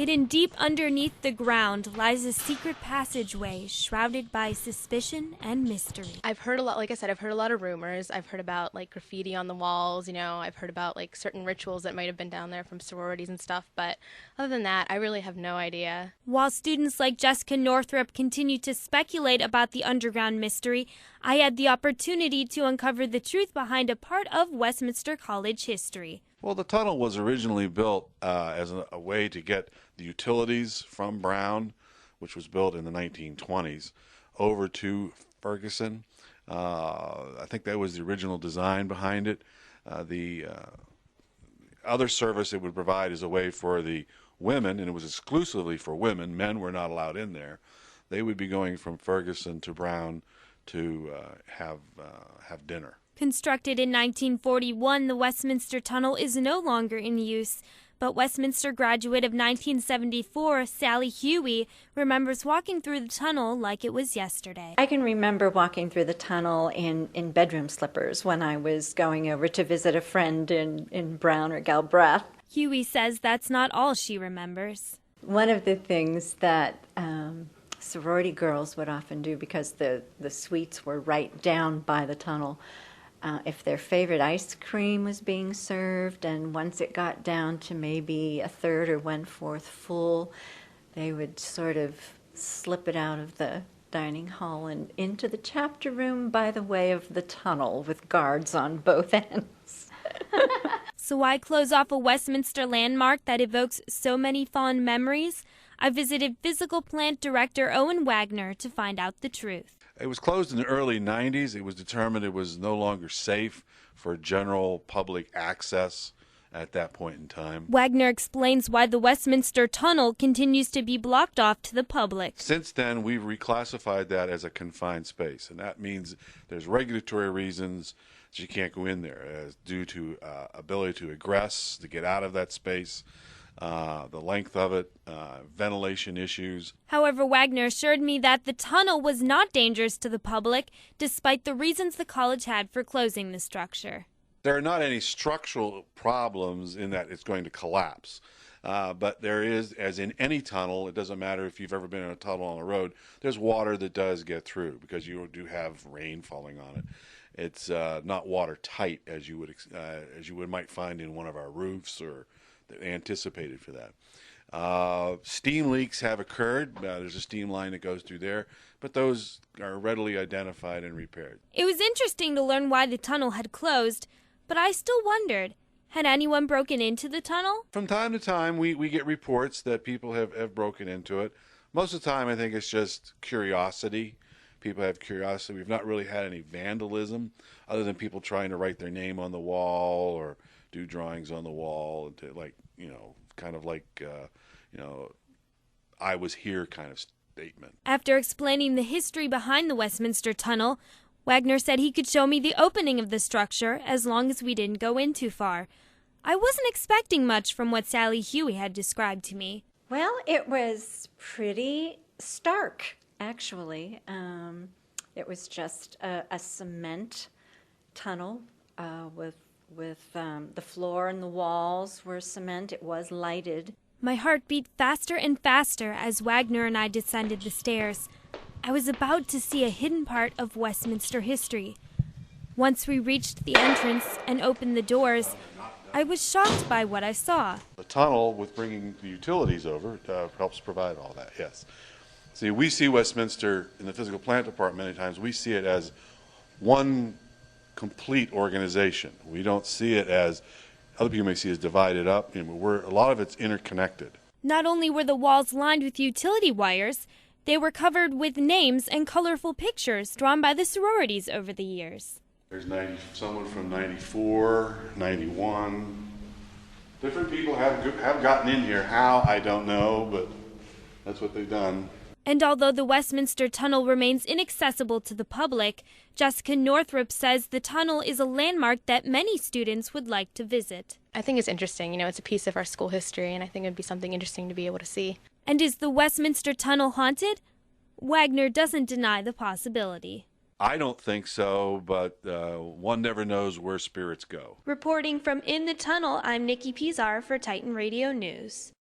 Hidden deep underneath the ground lies a secret passageway shrouded by suspicion and mystery. I've heard a lot, like I said, I've heard a lot of rumors. I've heard about like graffiti on the walls, I've heard about like certain rituals that might have been down there from sororities and stuff, but other than that, I really have no idea. While students like Jessica Northrup continue to speculate about the underground mystery, I had the opportunity to uncover the truth behind a part of Westminster College history. Well, the tunnel was originally built as a way to get the utilities from Browne, which was built in the 1920s, over to Ferguson. I think that was the original design behind it. The other service it would provide is a way for the women, and it was exclusively for women. Men were not allowed in there. They would be going from Ferguson to Browne to have dinner. Constructed in 1941, the Westminster Tunnel is no longer in use, but Westminster graduate of 1974, Sally Huey, remembers walking through the tunnel like it was yesterday. I can remember walking through the tunnel in bedroom slippers when I was going over to visit a friend in Browne or Galbraith. Huey says that's not all she remembers. One of the things that sorority girls would often do, because the suites were right down by the tunnel, if their favorite ice cream was being served, and once it got down to maybe a third or 1/4 full, they would sort of slip it out of the dining hall and into the chapter room by the way of the tunnel with guards on both ends. So why close off a Westminster landmark that evokes so many fond memories? I visited physical plant director Owen Wagner to find out the truth. It was closed in the early 90s. It was determined it was no longer safe for general public access at that point in time. Wagner explains why the Westminster Tunnel continues to be blocked off to the public. Since then, we've reclassified that as a confined space, and that means there's regulatory reasons that you can't go in there due to ability to egress, to get out of that space. The length of it, ventilation issues. However, Wagner assured me that the tunnel was not dangerous to the public, despite the reasons the college had for closing the structure. There are not any structural problems in that it's going to collapse. But there is, as in any tunnel, it doesn't matter if you've ever been in a tunnel on the road, there's water that does get through because you do have rain falling on it. It's not watertight as you would might find in one of our roofs or anticipated for that. Steam leaks have occurred. There's a steam line that goes through there, but those are readily identified and repaired. It was interesting to learn why the tunnel had closed, but I still wondered, had anyone broken into the tunnel? From time to time, we get reports that people have broken into it. Most of the time, I think it's just curiosity. People have curiosity. We've not really had any vandalism other than people trying to write their name on the wall or do drawings on the wall, to I was here kind of statement. After explaining the history behind the Westminster Tunnel, Wagner said he could show me the opening of the structure as long as we didn't go in too far. I wasn't expecting much from what Sally Huey had described to me. Well, it was pretty stark, actually. It was just a cement tunnel with the floor and the walls were cement. It was lighted. My heart beat faster and faster as Wagner and I descended the stairs. I was about to see a hidden part of Westminster history. Once we reached the entrance and opened the doors, I was shocked by what I saw. The tunnel, with bringing the utilities over, helps provide all that, yes. See, we see Westminster in the physical plant department many times, we see it as one complete organization. We don't see it as other people may see as divided up. A lot of it's interconnected. Not only were the walls lined with utility wires, they were covered with names and colorful pictures drawn by the sororities over the years. There's someone from 94, 91. Different people have gotten in here. How, I don't know, but that's what they've done. And although the Westminster Tunnel remains inaccessible to the public, Jessica Northrup says the tunnel is a landmark that many students would like to visit. I think it's interesting. It's a piece of our school history, and I think it would be something interesting to be able to see. And is the Westminster Tunnel haunted? Wagner doesn't deny the possibility. I don't think so, but one never knows where spirits go. Reporting from in the tunnel, I'm Nikki Pizar for Titan Radio News.